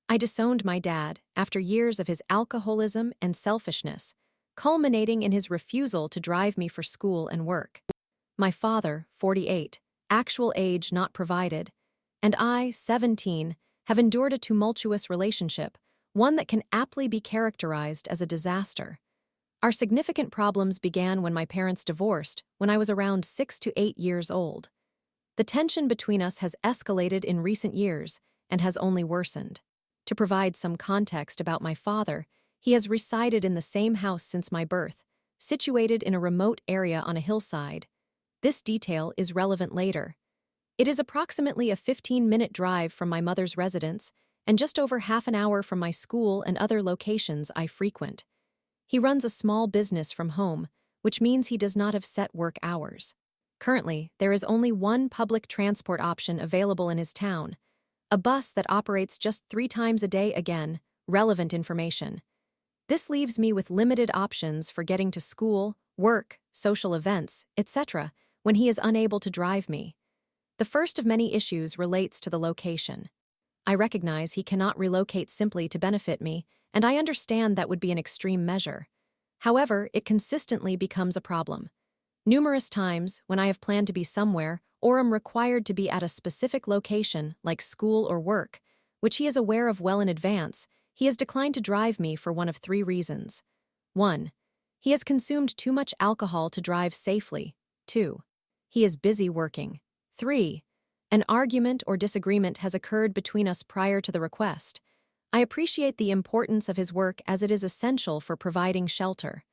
I disowned my dad after years of his alcoholism and selfishness, culminating in his refusal to drive me for school and work. My father, 48, actual age not provided, and I, 17, have endured a tumultuous relationship, one that can aptly be characterized as a disaster. Our significant problems began when my parents divorced, when I was around 6 to 8 years old. The tension between us has escalated in recent years and has only worsened. To provide some context about my father, he has resided in the same house since my birth, situated in a remote area on a hillside. This detail is relevant later. It is approximately a 15-minute drive from my mother's residence and just over half an hour from my school and other locations I frequent. He runs a small business from home, which means he does not have set work hours. Currently, there is only one public transport option available in his town, a bus that operates just 3 times a day. Again, relevant information. This leaves me with limited options for getting to school, work, social events, etc., when he is unable to drive me. The first of many issues relates to the location. I recognize he cannot relocate simply to benefit me, and I understand that would be an extreme measure. However, it consistently becomes a problem. Numerous times, when I have planned to be somewhere or am required to be at a specific location, like school or work, which he is aware of well in advance, he has declined to drive me for one of 3 reasons. 1. He has consumed too much alcohol to drive safely. 2. He is busy working. 3. An argument or disagreement has occurred between us prior to the request. I appreciate the importance of his work as it is essential for providing shelter.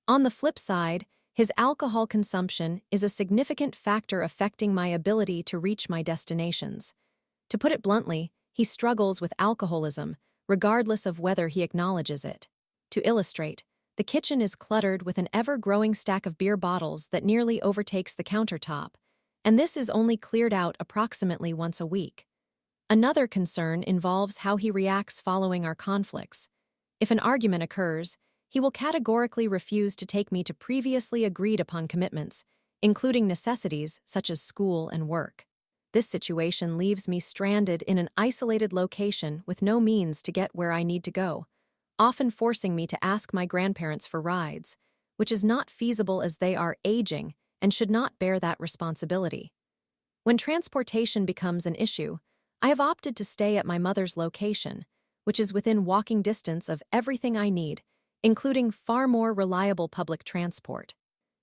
On the flip side, his alcohol consumption is a significant factor affecting my ability to reach my destinations. To put it bluntly, he struggles with alcoholism, regardless of whether he acknowledges it. To illustrate, the kitchen is cluttered with an ever-growing stack of beer bottles that nearly overtakes the countertop, and this is only cleared out approximately once a week. Another concern involves how he reacts following our conflicts. If an argument occurs, he will categorically refuse to take me to previously agreed-upon commitments, including necessities such as school and work. This situation leaves me stranded in an isolated location with no means to get where I need to go, often forcing me to ask my grandparents for rides, which is not feasible as they are aging and should not bear that responsibility. When transportation becomes an issue, I have opted to stay at my mother's location, which is within walking distance of everything I need, including far more reliable public transport.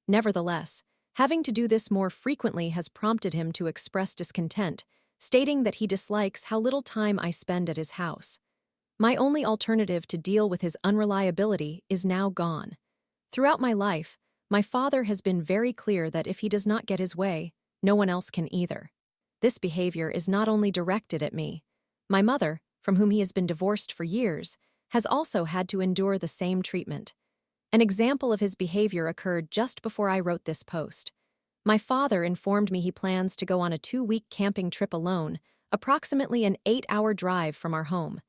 Nevertheless, having to do this more frequently has prompted him to express discontent, stating that he dislikes how little time I spend at his house. My only alternative to deal with his unreliability is now gone. Throughout my life, my father has been very clear that if he does not get his way, no one else can either. This behavior is not only directed at me. My mother, from whom he has been divorced for years, has also had to endure the same treatment. An example of his behavior occurred just before I wrote this post. My father informed me he plans to go on a 2-week camping trip alone, approximately an 8-hour drive from our home.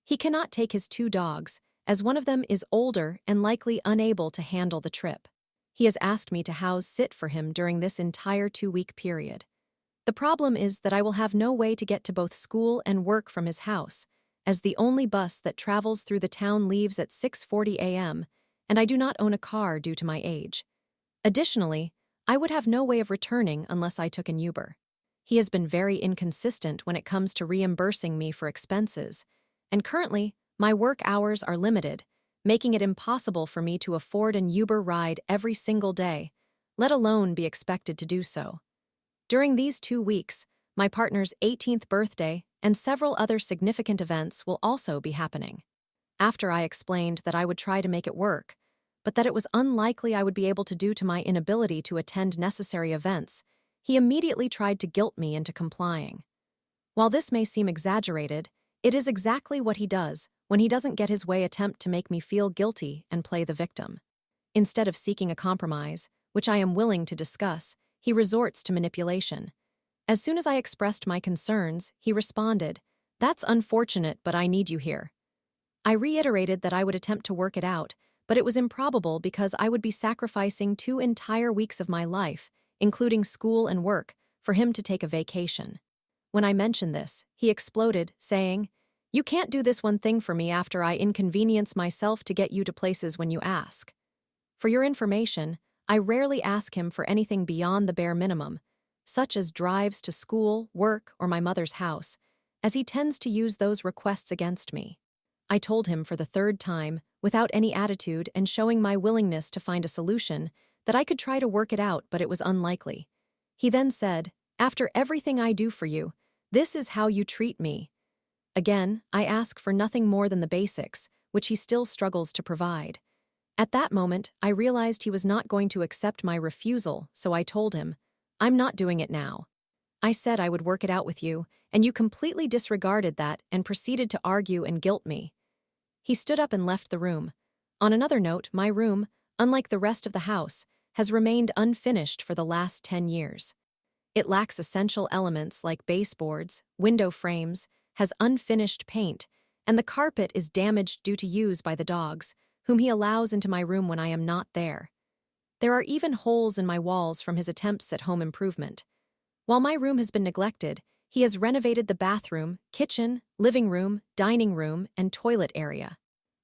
He cannot take his 2 dogs, as one of them is older and likely unable to handle the trip. He has asked me to house sit for him during this entire 2-week period. The problem is that I will have no way to get to both school and work from his house, as the only bus that travels through the town leaves at 6:40 a.m., and I do not own a car due to my age. Additionally, I would have no way of returning unless I took an Uber. He has been very inconsistent when it comes to reimbursing me for expenses, and currently, my work hours are limited, making it impossible for me to afford an Uber ride every single day, let alone be expected to do so. During these 2 weeks, my partner's 18th birthday and several other significant events will also be happening. After I explained that I would try to make it work, but that it was unlikely I would be able to due to my inability to attend necessary events, he immediately tried to guilt me into complying. While this may seem exaggerated, it is exactly what he does when he doesn't get his way, attempt to make me feel guilty and play the victim. Instead of seeking a compromise, which I am willing to discuss, he resorts to manipulation. As soon as I expressed my concerns, he responded, "That's unfortunate, but I need you here." I reiterated that I would attempt to work it out, but it was improbable because I would be sacrificing 2 entire weeks of my life, including school and work, for him to take a vacation. When I mentioned this, he exploded, saying, You can't do this one thing for me after I inconvenience myself to get you to places when you ask. For your information, I rarely ask him for anything beyond the bare minimum, such as drives to school, work, or my mother's house, as he tends to use those requests against me. I told him for the third time, without any attitude and showing my willingness to find a solution, that I could try to work it out, but it was unlikely. He then said, "After everything I do for you, this is how you treat me." Again, I ask for nothing more than the basics, which he still struggles to provide. At that moment, I realized he was not going to accept my refusal, so I told him, "I'm not doing it now. I said I would work it out with you, and you completely disregarded that and proceeded to argue and guilt me." He stood up and left the room. On another note, my room, unlike the rest of the house, has remained unfinished for the last 10 years. It lacks essential elements like baseboards, window frames, has unfinished paint, and the carpet is damaged due to use by the dogs, whom he allows into my room when I am not there. There are even holes in my walls from his attempts at home improvement. While my room has been neglected, he has renovated the bathroom, kitchen, living room, dining room, and toilet area.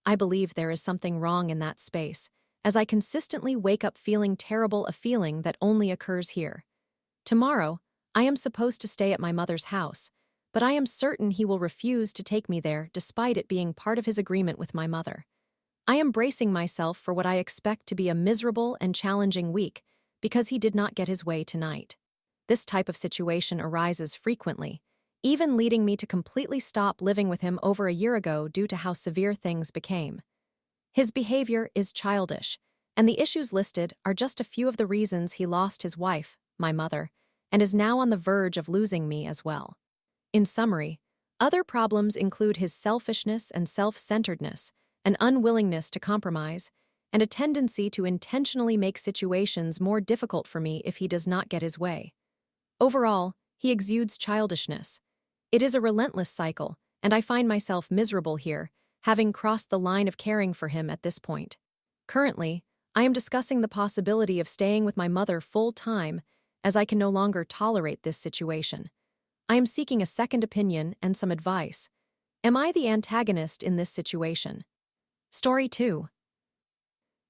I believe there is something wrong in that space, as I consistently wake up feeling terrible, a feeling that only occurs here. Tomorrow, I am supposed to stay at my mother's house, but I am certain he will refuse to take me there despite it being part of his agreement with my mother. I am bracing myself for what I expect to be a miserable and challenging week because he did not get his way tonight. This type of situation arises frequently, even leading me to completely stop living with him over a year ago due to how severe things became. His behavior is childish, and the issues listed are just a few of the reasons he lost his wife, my mother, and is now on the verge of losing me as well. In summary, other problems include his selfishness and self-centeredness, an unwillingness to compromise, and a tendency to intentionally make situations more difficult for me if he does not get his way. Overall, he exudes childishness. It is a relentless cycle, and I find myself miserable here, having crossed the line of caring for him at this point. Currently, I am discussing the possibility of staying with my mother full-time, as I can no longer tolerate this situation. I am seeking a second opinion and some advice. Am I the antagonist in this situation? Story 2.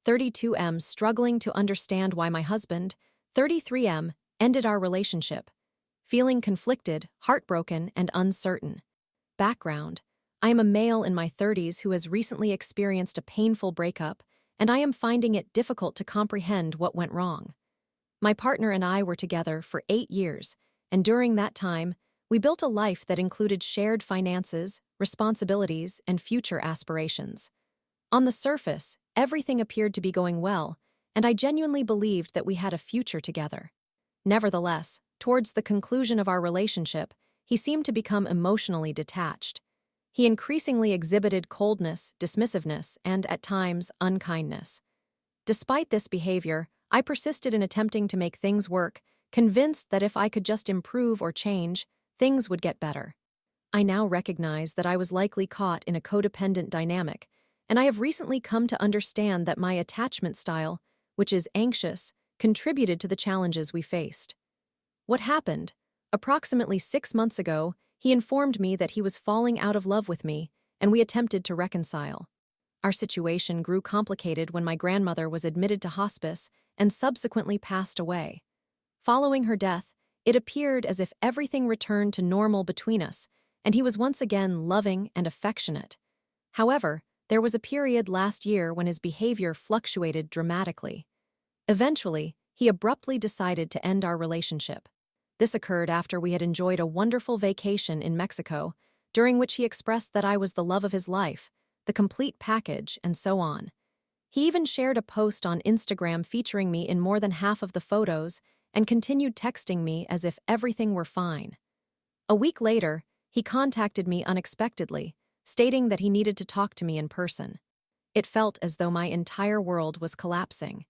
32M struggling to understand why my husband, 33M, ended our relationship. Feeling conflicted, heartbroken, and uncertain. Background: I am a male in my 30s who has recently experienced a painful breakup, and I am finding it difficult to comprehend what went wrong. My partner and I were together for 8 years, and during that time, we built a life that included shared finances, responsibilities, and future aspirations. On the surface, everything appeared to be going well, and I genuinely believed that we had a future together. Nevertheless, towards the conclusion of our relationship, he seemed to become emotionally detached. He increasingly exhibited coldness, dismissiveness, and, at times, unkindness. Despite this behavior, I persisted in attempting to make things work, convinced that if I could just improve or change, things would get better. I now recognize that I was likely caught in a codependent dynamic, and I have recently come to understand that my attachment style, which is anxious, contributed to the challenges we faced. What happened? Approximately 6 months ago, he informed me that he was falling out of love with me, and we attempted to reconcile. Our situation grew complicated when my grandmother was admitted to hospice and subsequently passed away. Following her death, it appeared as if everything returned to normal between us, and he was once again loving and affectionate. However, there was a period last year when his behavior fluctuated dramatically. Eventually, he abruptly decided to end our relationship. This occurred after we had enjoyed a wonderful vacation in Mexico, during which he expressed that I was the love of his life, the complete package, and so on. He even shared a post on Instagram featuring me in more than half of the photos and continued texting me as if everything were fine. A week later, he contacted me unexpectedly, stating that he needed to talk to me in person. It felt as though my entire world was collapsing.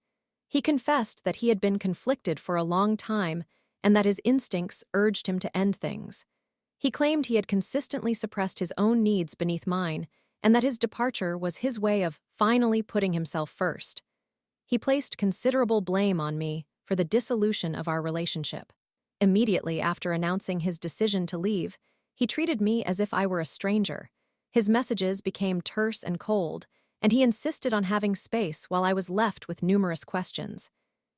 He confessed that he had been conflicted for a long time and that his instincts urged him to end things. He claimed he had consistently suppressed his own needs beneath mine and that his departure was his way of finally putting himself first. He placed considerable blame on me for the dissolution of our relationship. Immediately after announcing his decision to leave, he treated me as if I were a stranger, His messages became terse and cold, and he insisted on having space while I was left with numerous questions.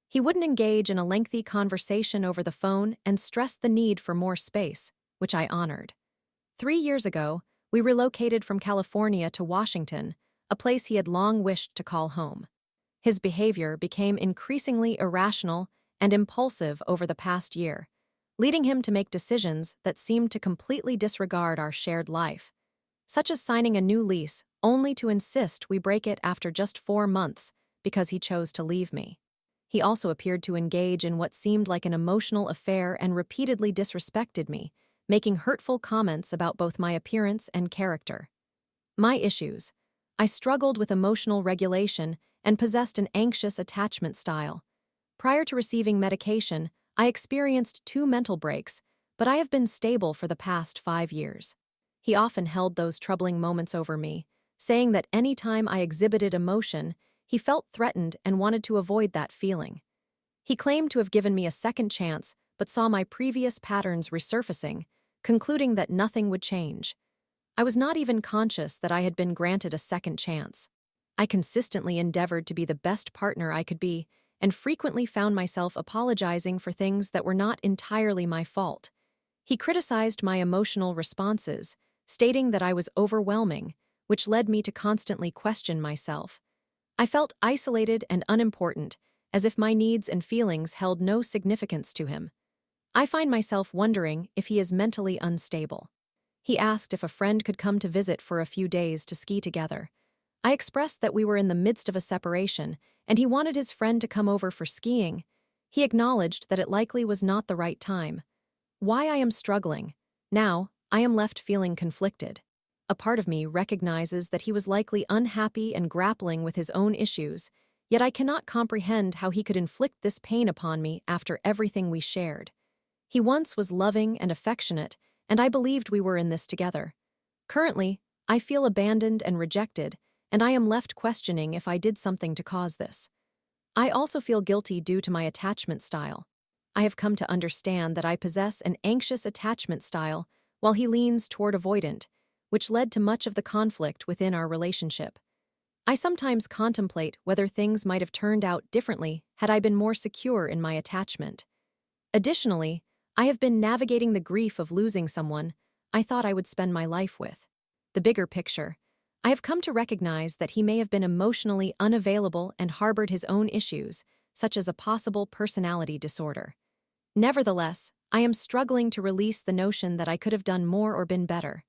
He wouldn't engage in a lengthy conversation over the phone and stressed the need for more space, which I honored. 3 years ago, we relocated from California to Washington, a place he had long wished to call home. His behavior became increasingly irrational and impulsive over the past year, leading him to make decisions that seemed to completely disregard our shared life, such as signing a new lease only to insist we break it after just 4 months because he chose to leave me. He also appeared to engage in what seemed like an emotional affair and repeatedly disrespected me, making hurtful comments about both my appearance and character. My issues. I struggled with emotional regulation and possessed an anxious attachment style. Prior to receiving medication, I experienced 2 mental breaks, but I have been stable for the past 5 years. He often held those troubling moments over me, saying that any time I exhibited emotion, he felt threatened and wanted to avoid that feeling. He claimed to have given me a second chance, but saw my previous patterns resurfacing, concluding that nothing would change. I was not even conscious that I had been granted a second chance. I consistently endeavored to be the best partner I could be, and frequently found myself apologizing for things that were not entirely my fault. He criticized my emotional responses, stating that I was overwhelming, which led me to constantly question myself. I felt isolated and unimportant, as if my needs and feelings held no significance to him. I find myself wondering if he is mentally unstable. He asked if a friend could come to visit for a few days to ski together. I expressed that we were in the midst of a separation, and he wanted his friend to come over for skiing. He acknowledged that it likely was not the right time. Why I am struggling. Now, I am left feeling conflicted. A part of me recognizes that he was likely unhappy and grappling with his own issues, yet I cannot comprehend how he could inflict this pain upon me after everything we shared. He once was loving and affectionate, and I believed we were in this together. Currently, I feel abandoned and rejected, and I am left questioning if I did something to cause this. I also feel guilty due to my attachment style. I have come to understand that I possess an anxious attachment style, while he leans toward avoidant, which led to much of the conflict within our relationship. I sometimes contemplate whether things might have turned out differently had I been more secure in my attachment. Additionally, I have been navigating the grief of losing someone I thought I would spend my life with. The bigger picture. I have come to recognize that he may have been emotionally unavailable and harbored his own issues, such as a possible personality disorder. Nevertheless, I am struggling to release the notion that I could have done more or been better.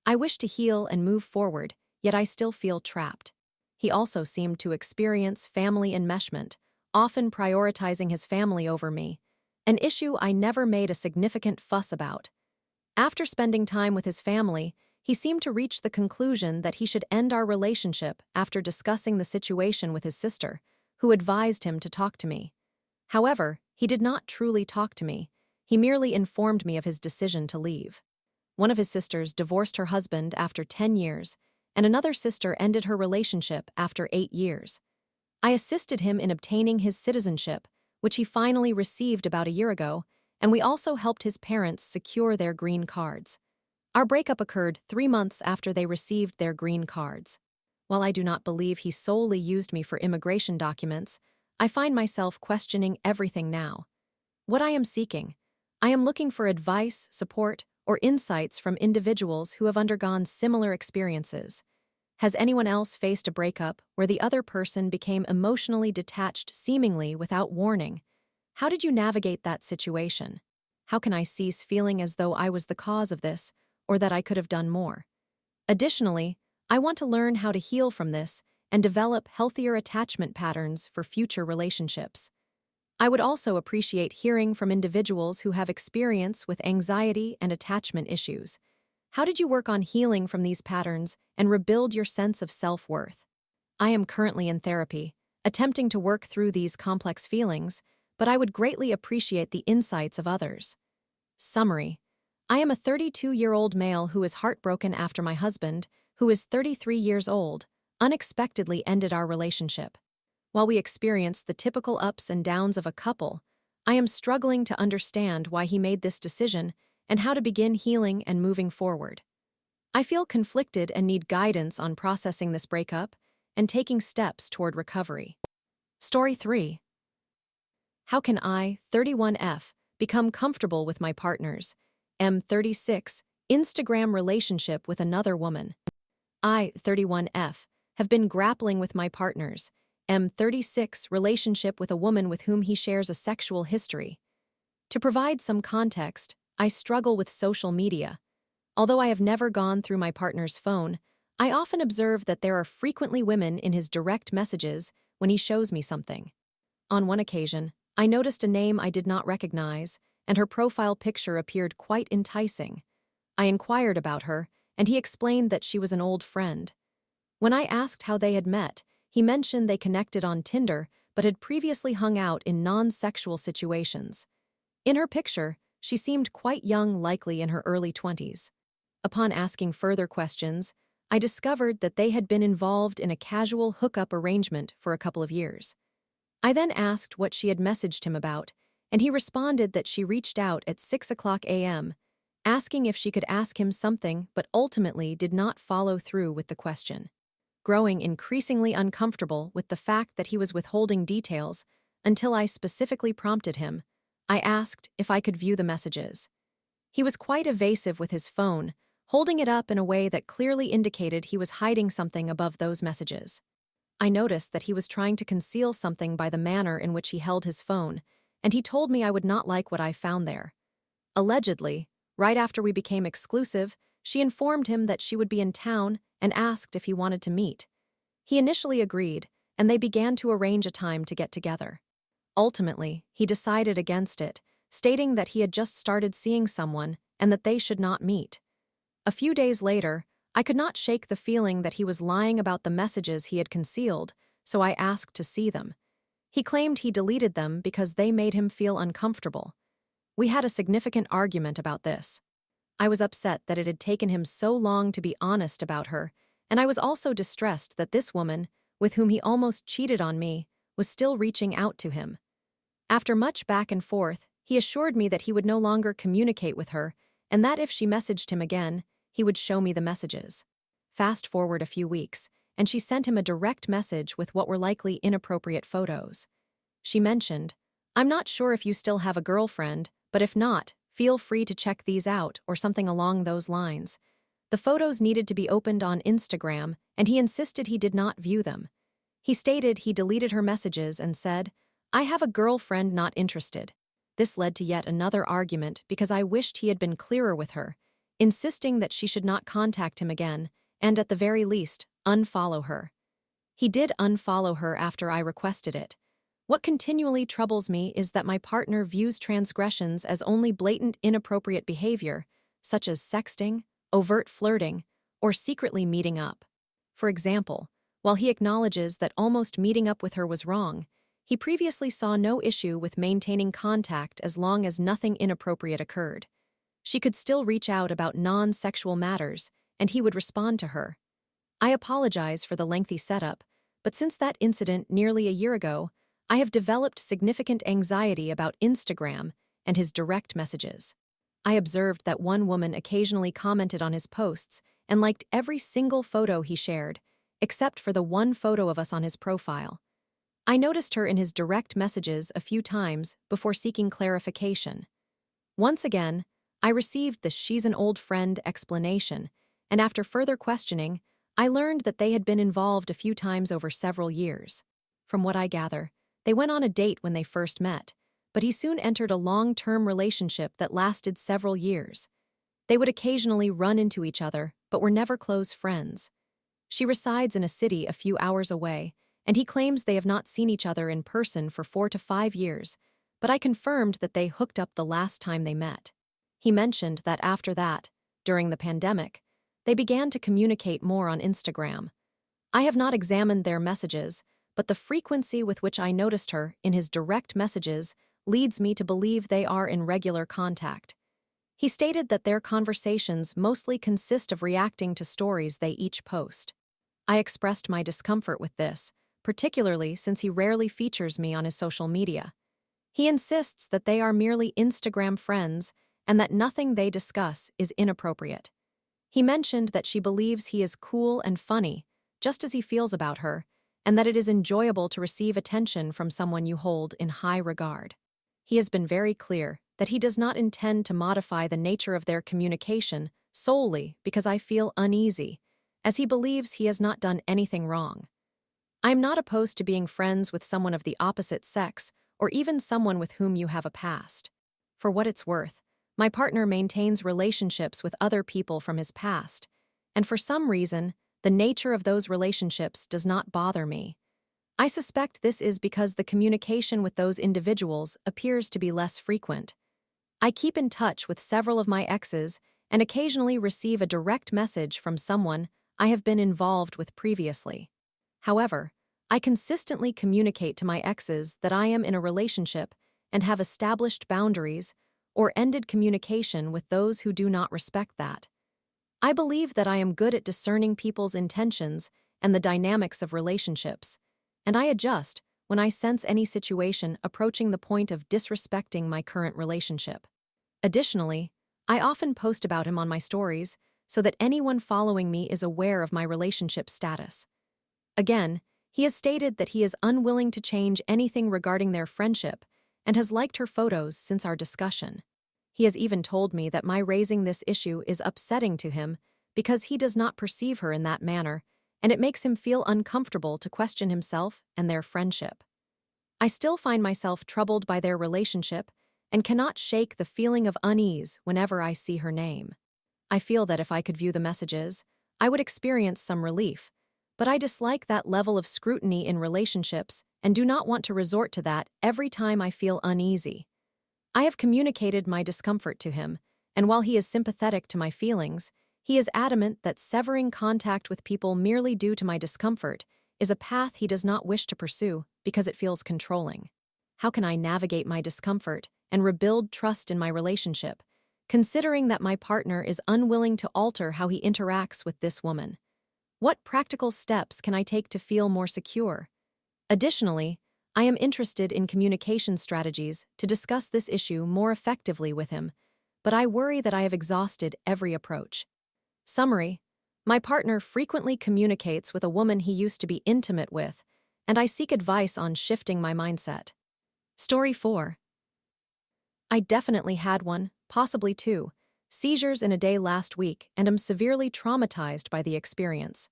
I wish to heal and move forward, yet I still feel trapped. He also seemed to experience family enmeshment, often prioritizing his family over me, an issue I never made a significant fuss about. After spending time with his family, he seemed to reach the conclusion that he should end our relationship after discussing the situation with his sister, who advised him to talk to me. However, he did not truly talk to me. He merely informed me of his decision to leave. One of his sisters divorced her husband after 10 years, and another sister ended her relationship after 8 years. I assisted him in obtaining his citizenship, which he finally received about a year ago, and we also helped his parents secure their green cards. Our breakup occurred 3 months after they received their green cards. While I do not believe he solely used me for immigration documents, I find myself questioning everything now. What I am seeking. I am looking for advice, support, or insights from individuals who have undergone similar experiences. Has anyone else faced a breakup where the other person became emotionally detached seemingly without warning? How did you navigate that situation? How can I cease feeling as though I was the cause of this, or that I could have done more? Additionally, I want to learn how to heal from this and develop healthier attachment patterns for future relationships. I would also appreciate hearing from individuals who have experience with anxiety and attachment issues. How did you work on healing from these patterns and rebuild your sense of self-worth? I am currently in therapy, attempting to work through these complex feelings, but I would greatly appreciate the insights of others. Summary. I am a 32-year-old male who is heartbroken after my husband, who is 33 years old, unexpectedly ended our relationship. While we experienced the typical ups and downs of a couple, I am struggling to understand why he made this decision and how to begin healing and moving forward. I feel conflicted and need guidance on processing this breakup and taking steps toward recovery. Story 3. How can I, 31F, become comfortable with my partner's M36 Instagram relationship with another woman? I, 31F, have been grappling with my partner's M36 relationship with a woman with whom he shares a sexual history. To provide some context, I struggle with social media. Although I have never gone through my partner's phone, I often observe that there are frequently women in his direct messages when he shows me something. On one occasion, I noticed a name I did not recognize, and her profile picture appeared quite enticing. I inquired about her, and he explained that she was an old friend. When I asked how they had met, he mentioned they connected on Tinder but had previously hung out in non-sexual situations. In her picture, she seemed quite young, likely in her early 20s. Upon asking further questions, I discovered that they had been involved in a casual hookup arrangement for a couple of years. I then asked what she had messaged him about, and he responded that she reached out at 6:00 a.m., asking if she could ask him something but ultimately did not follow through with the question. Growing increasingly uncomfortable with the fact that he was withholding details until I specifically prompted him, I asked if I could view the messages. He was quite evasive with his phone, holding it up in a way that clearly indicated he was hiding something above those messages. I noticed that he was trying to conceal something by the manner in which he held his phone, and he told me I would not like what I found there. Allegedly, right after we became exclusive, she informed him that she would be in town and asked if he wanted to meet. He initially agreed, and they began to arrange a time to get together. Ultimately, he decided against it, stating that he had just started seeing someone and that they should not meet. A few days later, I could not shake the feeling that he was lying about the messages he had concealed, so I asked to see them. He claimed he deleted them because they made him feel uncomfortable. We had a significant argument about this. I was upset that it had taken him so long to be honest about her, and I was also distressed that this woman, with whom he almost cheated on me, was still reaching out to him. After much back and forth, he assured me that he would no longer communicate with her, and that if she messaged him again, he would show me the messages. Fast forward a few weeks, and she sent him a direct message with what were likely inappropriate photos. She mentioned, "I'm not sure if you still have a girlfriend, but if not, feel free to check these out," or something along those lines. The photos needed to be opened on Instagram, and he insisted he did not view them. He stated he deleted her messages and said, "I have a girlfriend, not interested." This led to yet another argument because I wished he had been clearer with her, insisting that she should not contact him again, and at the very least, unfollow her. He did unfollow her after I requested it. What continually troubles me is that my partner views transgressions as only blatant inappropriate behavior, such as sexting, overt flirting, or secretly meeting up. For example, while he acknowledges that almost meeting up with her was wrong, he previously saw no issue with maintaining contact as long as nothing inappropriate occurred. She could still reach out about non-sexual matters, and he would respond to her. I apologize for the lengthy setup, but since that incident nearly a year ago, I have developed significant anxiety about Instagram and his direct messages. I observed that one woman occasionally commented on his posts and liked every single photo he shared, except for the one photo of us on his profile. I noticed her in his direct messages a few times before seeking clarification. Once again, I received the "she's an old friend" explanation, and after further questioning, I learned that they had been involved a few times over several years. From what I gather, they went on a date when they first met, but he soon entered a long-term relationship that lasted several years. They would occasionally run into each other, but were never close friends. She resides in a city a few hours away, and he claims they have not seen each other in person for 4 to 5 years, but I confirmed that they hooked up the last time they met. He mentioned that after that, during the pandemic, they began to communicate more on Instagram. I have not examined their messages, but the frequency with which I noticed her in his direct messages leads me to believe they are in regular contact. He stated that their conversations mostly consist of reacting to stories they each post. I expressed my discomfort with this, particularly since he rarely features me on his social media. He insists that they are merely Instagram friends and that nothing they discuss is inappropriate. He mentioned that she believes he is cool and funny, just as he feels about her, and that it is enjoyable to receive attention from someone you hold in high regard. He has been very clear that he does not intend to modify the nature of their communication solely because I feel uneasy, as he believes he has not done anything wrong. I am not opposed to being friends with someone of the opposite sex or even someone with whom you have a past. For what it's worth, my partner maintains relationships with other people from his past, and for some reason, the nature of those relationships does not bother me. I suspect this is because the communication with those individuals appears to be less frequent. I keep in touch with several of my exes and occasionally receive a direct message from someone I have been involved with previously. However, I consistently communicate to my exes that I am in a relationship and have established boundaries or ended communication with those who do not respect that. I believe that I am good at discerning people's intentions and the dynamics of relationships, and I adjust when I sense any situation approaching the point of disrespecting my current relationship. Additionally, I often post about him on my stories so that anyone following me is aware of my relationship status. Again, he has stated that he is unwilling to change anything regarding their friendship and has liked her photos since our discussion. He has even told me that my raising this issue is upsetting to him because he does not perceive her in that manner, and it makes him feel uncomfortable to question himself and their friendship. I still find myself troubled by their relationship and cannot shake the feeling of unease whenever I see her name. I feel that if I could view the messages, I would experience some relief, but I dislike that level of scrutiny in relationships and do not want to resort to that every time I feel uneasy. I have communicated my discomfort to him, and while he is sympathetic to my feelings, he is adamant that severing contact with people merely due to my discomfort is a path he does not wish to pursue because it feels controlling. How can I navigate my discomfort and rebuild trust in my relationship, considering that my partner is unwilling to alter how he interacts with this woman? What practical steps can I take to feel more secure? Additionally, I am interested in communication strategies to discuss this issue more effectively with him, but I worry that I have exhausted every approach. Summary: my partner frequently communicates with a woman he used to be intimate with, and I seek advice on shifting my mindset. Story 4. I definitely had one, possibly two, seizures in a day last week and am severely traumatized by the experience.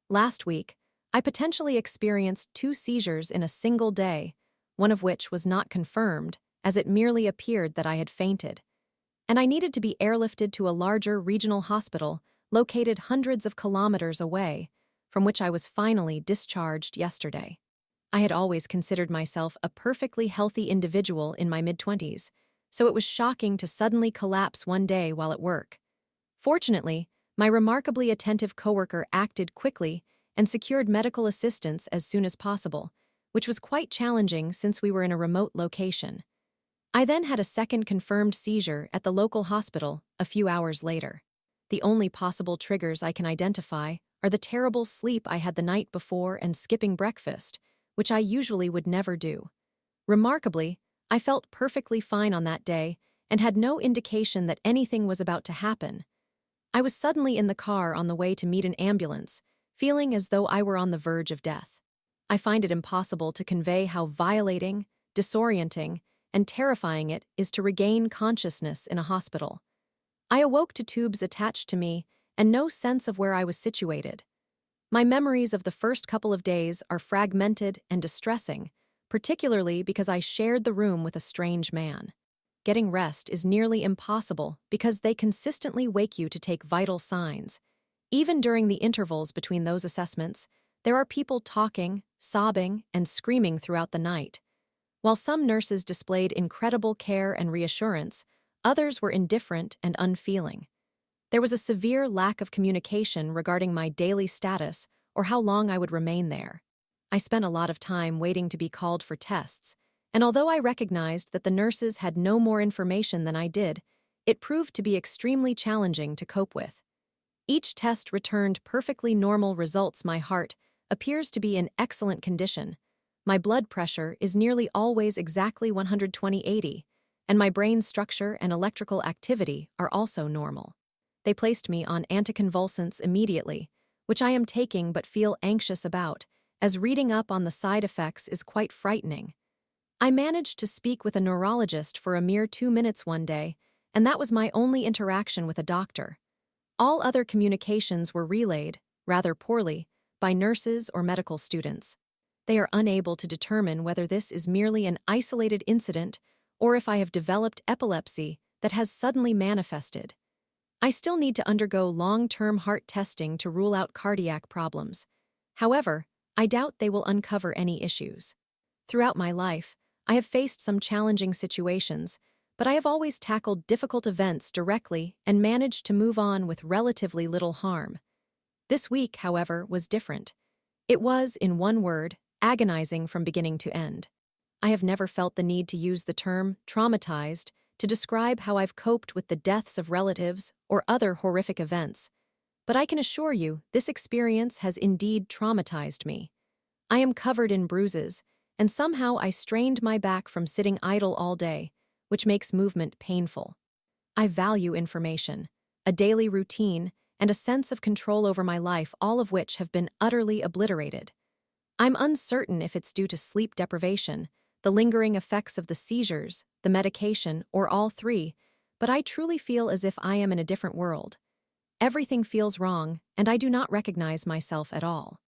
Last week, I potentially experienced 2 seizures in a single day, one of which was not confirmed, as it merely appeared that I had fainted. And I needed to be airlifted to a larger regional hospital located hundreds of kilometers away, from which I was finally discharged yesterday. I had always considered myself a perfectly healthy individual in my mid-20s, so it was shocking to suddenly collapse one day while at work. Fortunately, my remarkably attentive coworker acted quickly and secured medical assistance as soon as possible, which was quite challenging since we were in a remote location. I then had a second confirmed seizure at the local hospital a few hours later. The only possible triggers I can identify are the terrible sleep I had the night before and skipping breakfast, which I usually would never do. Remarkably, I felt perfectly fine on that day and had no indication that anything was about to happen. I was suddenly in the car on the way to meet an ambulance, feeling as though I were on the verge of death. I find it impossible to convey how violating, disorienting, and terrifying it is to regain consciousness in a hospital. I awoke to tubes attached to me and no sense of where I was situated. My memories of the first couple of days are fragmented and distressing, particularly because I shared the room with a strange man. Getting rest is nearly impossible because they consistently wake you to take vital signs. Even during the intervals between those assessments, there are people talking, sobbing, and screaming throughout the night. While some nurses displayed incredible care and reassurance, others were indifferent and unfeeling. There was a severe lack of communication regarding my daily status or how long I would remain there. I spent a lot of time waiting to be called for tests, and although I recognized that the nurses had no more information than I did, it proved to be extremely challenging to cope with. Each test returned perfectly normal results. My heart appears to be in excellent condition. My blood pressure is nearly always exactly 120/80, and my brain structure and electrical activity are also normal. They placed me on anticonvulsants immediately, which I am taking but feel anxious about, as reading up on the side effects is quite frightening. I managed to speak with a neurologist for a mere 2 minutes one day, and that was my only interaction with a doctor. All other communications were relayed, rather poorly, by nurses or medical students. They are unable to determine whether this is merely an isolated incident or if I have developed epilepsy that has suddenly manifested. I still need to undergo long-term heart testing to rule out cardiac problems. However, I doubt they will uncover any issues. Throughout my life, I have faced some challenging situations, but I have always tackled difficult events directly and managed to move on with relatively little harm. This week, however, was different. It was, in one word, agonizing from beginning to end. I have never felt the need to use the term traumatized to describe how I've coped with the deaths of relatives or other horrific events, but I can assure you this experience has indeed traumatized me. I am covered in bruises, and somehow I strained my back from sitting idle all day, which makes movement painful. I value information, a daily routine, and a sense of control over my life, all of which have been utterly obliterated. I'm uncertain if it's due to sleep deprivation, the lingering effects of the seizures, the medication, or all three, but I truly feel as if I am in a different world. Everything feels wrong, and I do not recognize myself at all.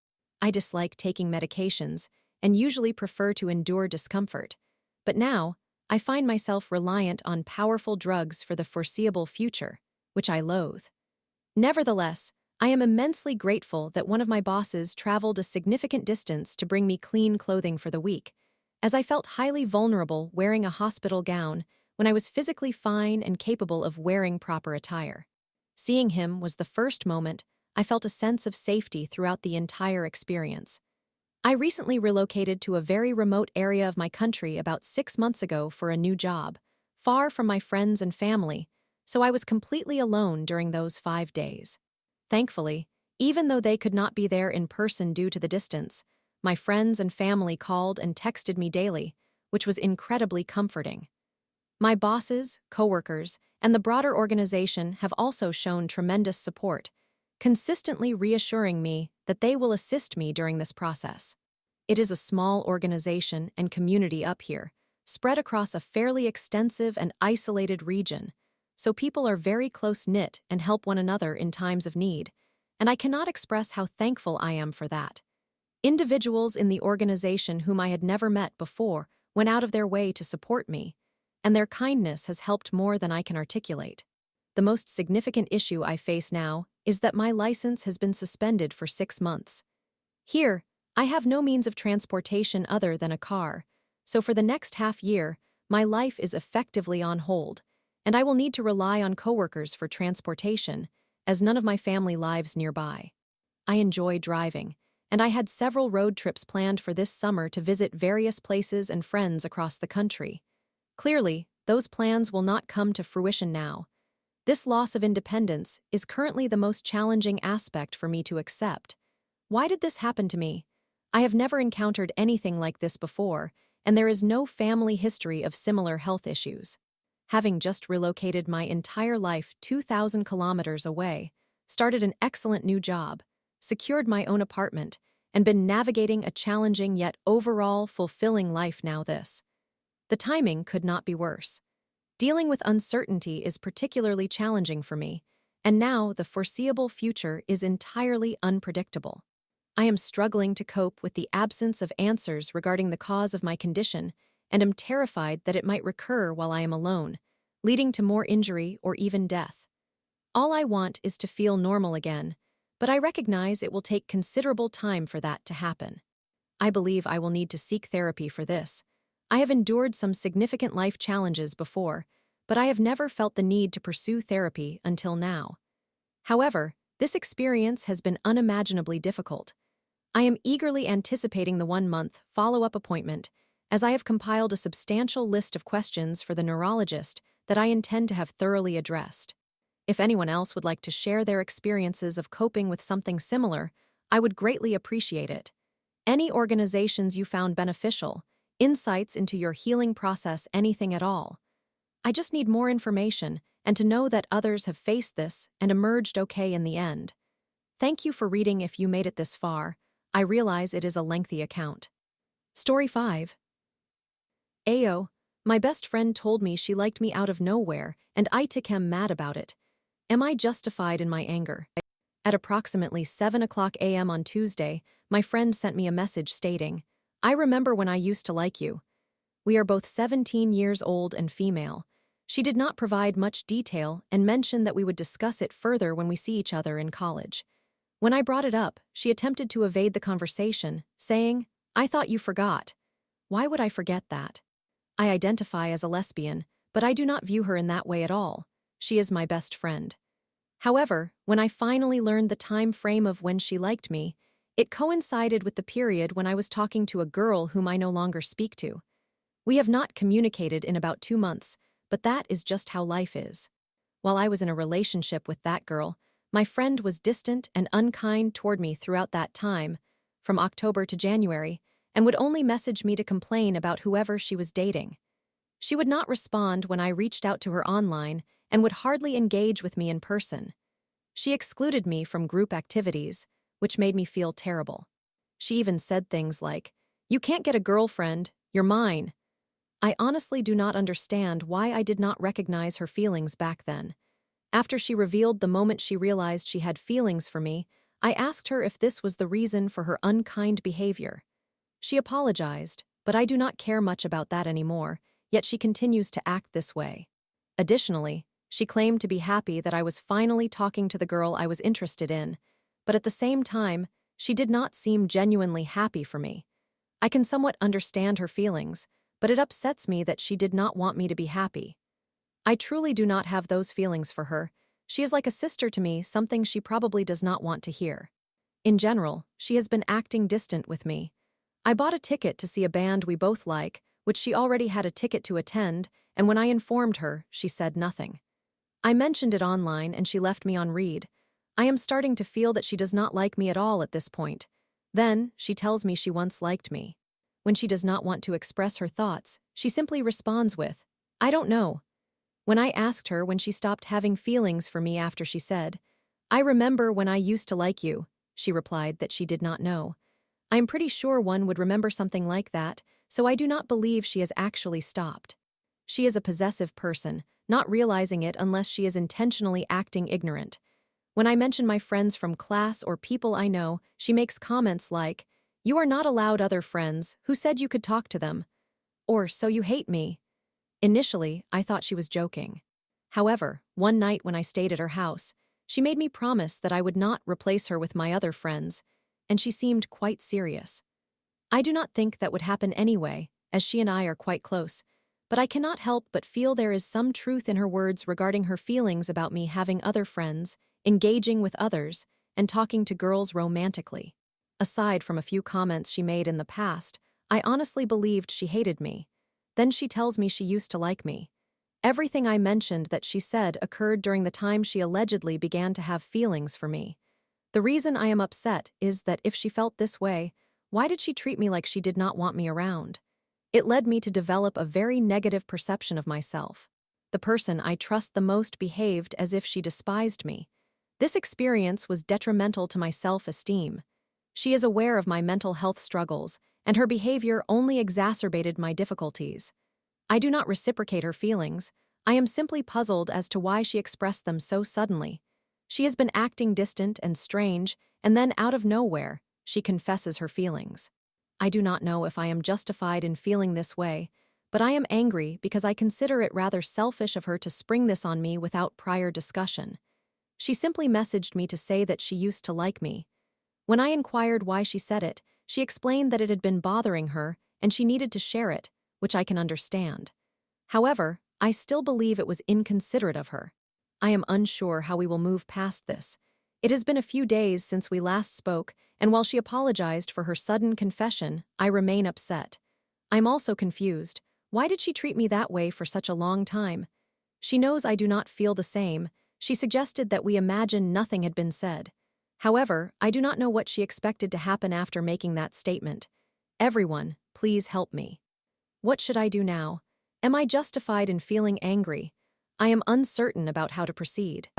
I dislike taking medications and usually prefer to endure discomfort, but now I find myself reliant on powerful drugs for the foreseeable future, which I loathe. Nevertheless, I am immensely grateful that one of my bosses traveled a significant distance to bring me clean clothing for the week, as I felt highly vulnerable wearing a hospital gown when I was physically fine and capable of wearing proper attire. Seeing him was the first moment I felt a sense of safety throughout the entire experience. I recently relocated to a very remote area of my country about 6 months ago for a new job, far from my friends and family, so I was completely alone during those 5 days. Thankfully, even though they could not be there in person due to the distance, my friends and family called and texted me daily, which was incredibly comforting. My bosses, coworkers, and the broader organization have also shown tremendous support, consistently reassuring me that they will assist me during this process. It is a small organization and community up here, spread across a fairly extensive and isolated region, so people are very close-knit and help one another in times of need, and I cannot express how thankful I am for that. Individuals in the organization whom I had never met before went out of their way to support me, and their kindness has helped more than I can articulate. The most significant issue I face now is that my license has been suspended for 6 months. Here, I have no means of transportation other than a car, so for the next half year, my life is effectively on hold, and I will need to rely on coworkers for transportation, as none of my family lives nearby. I enjoy driving, and I had several road trips planned for this summer to visit various places and friends across the country. Clearly, those plans will not come to fruition now. This loss of independence is currently the most challenging aspect for me to accept. Why did this happen to me? I have never encountered anything like this before, and there is no family history of similar health issues. Having just relocated my entire life 2,000 kilometers away, started an excellent new job, secured my own apartment, and been navigating a challenging yet overall fulfilling life now this. The timing could not be worse. Dealing with uncertainty is particularly challenging for me, and now the foreseeable future is entirely unpredictable. I am struggling to cope with the absence of answers regarding the cause of my condition and am terrified that it might recur while I am alone, leading to more injury or even death. All I want is to feel normal again, but I recognize it will take considerable time for that to happen. I believe I will need to seek therapy for this. I have endured some significant life challenges before, but I have never felt the need to pursue therapy until now. However, this experience has been unimaginably difficult. I am eagerly anticipating the 1-month follow-up appointment, as I have compiled a substantial list of questions for the neurologist that I intend to have thoroughly addressed. If anyone else would like to share their experiences of coping with something similar, I would greatly appreciate it. Any organizations you found beneficial, insights into your healing process, anything at all. I just need more information, and to know that others have faced this and emerged okay in the end. Thank you for reading if you made it this far. I realize it is a lengthy account. Story 5. Ayo, my best friend told me she liked me out of nowhere, and I became mad about it. Am I justified in my anger? At approximately 7 o'clock a.m. on Tuesday, my friend sent me a message stating, I remember when I used to like you. We are both 17 years old and female. She did not provide much detail and mentioned that we would discuss it further when we see each other in college. When I brought it up, she attempted to evade the conversation, saying, I thought you forgot. Why would I forget that? I identify as a lesbian, but I do not view her in that way at all. She is my best friend. However, when I finally learned the time frame of when she liked me, it coincided with the period when I was talking to a girl whom I no longer speak to. We have not communicated in about 2 months, but that is just how life is. While I was in a relationship with that girl, my friend was distant and unkind toward me throughout that time, from October to January, and would only message me to complain about whoever she was dating. She would not respond when I reached out to her online and would hardly engage with me in person. She excluded me from group activities, which made me feel terrible. She even said things like, You can't get a girlfriend, you're mine. I honestly do not understand why I did not recognize her feelings back then. After she revealed the moment she realized she had feelings for me, I asked her if this was the reason for her unkind behavior. She apologized, but I do not care much about that anymore, yet she continues to act this way. Additionally, she claimed to be happy that I was finally talking to the girl I was interested in, but at the same time, she did not seem genuinely happy for me. I can somewhat understand her feelings, but it upsets me that she did not want me to be happy. I truly do not have those feelings for her. She is like a sister to me, something she probably does not want to hear. In general, she has been acting distant with me. I bought a ticket to see a band we both like, which she already had a ticket to attend, and when I informed her, she said nothing. I mentioned it online and she left me on read. I am starting to feel that she does not like me at all at this point. Then, she tells me she once liked me. When she does not want to express her thoughts, she simply responds with, I don't know. When I asked her when she stopped having feelings for me after she said, I remember when I used to like you, she replied that she did not know. I am pretty sure one would remember something like that, so I do not believe she has actually stopped. She is a possessive person, not realizing it unless she is intentionally acting ignorant. When I mention my friends from class or people I know, she makes comments like, You are not allowed other friends, who said you could talk to them? Or, so you hate me? Initially, I thought she was joking. However, one night when I stayed at her house, she made me promise that I would not replace her with my other friends, and she seemed quite serious. I do not think that would happen anyway, as she and I are quite close, but I cannot help but feel there is some truth in her words regarding her feelings about me having other friends, engaging with others, and talking to girls romantically. Aside from a few comments she made in the past, I honestly believed she hated me. Then she tells me she used to like me. Everything I mentioned that she said occurred during the time she allegedly began to have feelings for me. The reason I am upset is that if she felt this way, why did she treat me like she did not want me around? It led me to develop a very negative perception of myself. The person I trust the most behaved as if she despised me. This experience was detrimental to my self-esteem. She is aware of my mental health struggles, and her behavior only exacerbated my difficulties. I do not reciprocate her feelings. I am simply puzzled as to why she expressed them so suddenly. She has been acting distant and strange, and then out of nowhere, she confesses her feelings. I do not know if I am justified in feeling this way, but I am angry because I consider it rather selfish of her to spring this on me without prior discussion. She simply messaged me to say that she used to like me. When I inquired why she said it, she explained that it had been bothering her and she needed to share it, which I can understand. However, I still believe it was inconsiderate of her. I am unsure how we will move past this. It has been a few days since we last spoke, and while she apologized for her sudden confession, I remain upset. I'm also confused. Why did she treat me that way for such a long time? She knows I do not feel the same. She suggested that we imagine nothing had been said. However, I do not know what she expected to happen after making that statement. Everyone, please help me. What should I do now? Am I justified in feeling angry? I am uncertain about how to proceed.